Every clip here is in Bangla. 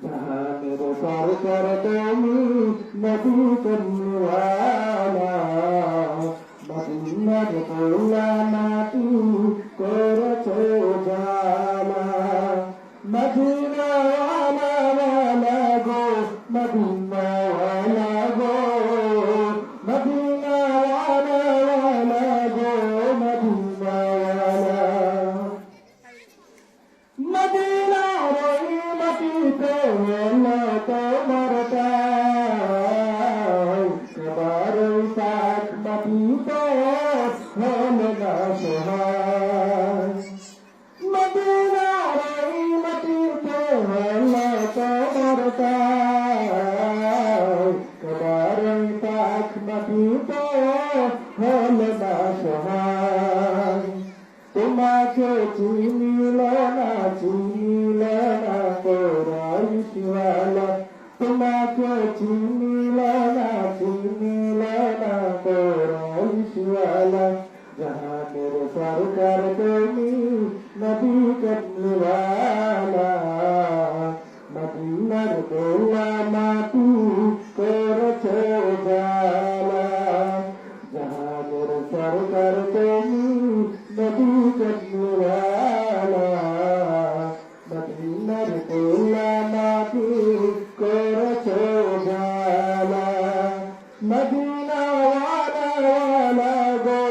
जहांगीर सरकार তুমি নবী কমওয়ালা মদিনার দৌলা মাটি করেছো জালা মদিনাওয়ালা ওয়ালা গো মদিনাওয়ালা গো মদিনাওয়ালা ওয়ালা গো মদিনাওয়ালা মদিনার ওই মাটিতে এলো তোমার ঠাই এবার ওই পাক মাটিতে হলো না সহায় মদিনার ওই মাটিতে এলো তোমার ঠাই এবার ওই পাক মাটিতে হলো না সহায় তোমাকে চিনিল না কোরাইশওয়ালা তোমাকে চিনিল না কোরাইশওয়ালা জাহানের সরকার তুমি নবী কমওয়ালা মদিনার দৌলা মাটি করেছো জালা জাহানের সরকার তুমি নবী কমওয়ালা মদিনার দৌলা মাটি করেছো জালা মদিনাওয়ালা ওয়ালা গো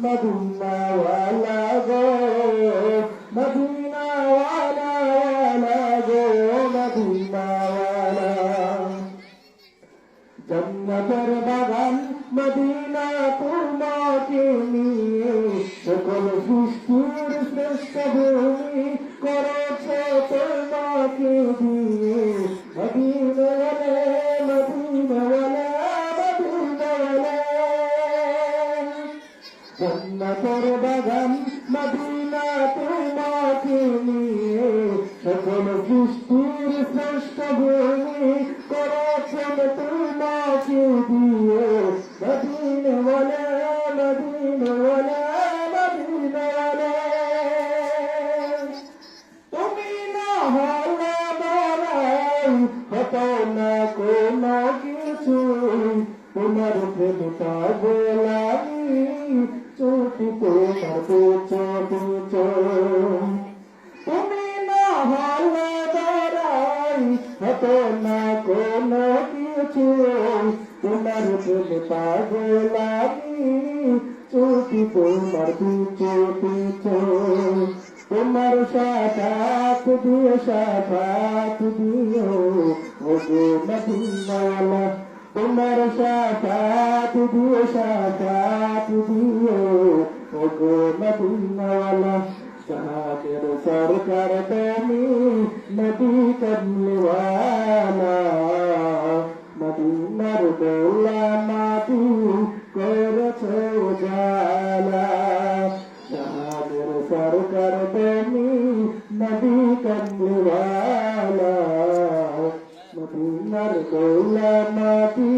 মদিনাওয়ালা গো মদিনাওয়ালা ওয়ালা গো মদিনাওয়ালা জন্নতের বাগান মদিনা তোমাকে নিয়ে সকল সৃষ্টির শ্রেষ্ঠ ভূমি করেছে তোমাকে দিয়ে মদিনাওয়ালা মদিনাওয়ালা মদিনাওয়ালা জন্নতের বাগান মদিনা তোমাকে নিয়ে সকল সৃষ্টির শ্রেষ্ঠ ভূমি করেছেন তোমাকে দিয়ে মদিনাওয়ালা মদিনাওয়ালা মদিনাওয়ালা তুমি না হলে বলাই হতো না কোনো কিছু তোমার প্রেম পাগলামি চোখে তোমার পুছো পুছো তুমি না হলে বলাই হতো না কোনো কিছু তোমার প্রেম পাগলামি চোখে তোমার পুছো পুছো তোমার সাফাত দিও ওগো মদিনাওয়ালা তোমার সাফাত দিও ওগো মদিনাওয়ালা জাহানের সরকার তুমি নবী কমওয়ালা মদিনার দৌলা মাটি করেছো জালা জাহানের সরকার তুমি নবী কমওয়ালা মদিনার দৌলা মাটি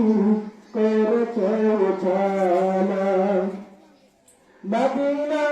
করেছো জালা মদিনা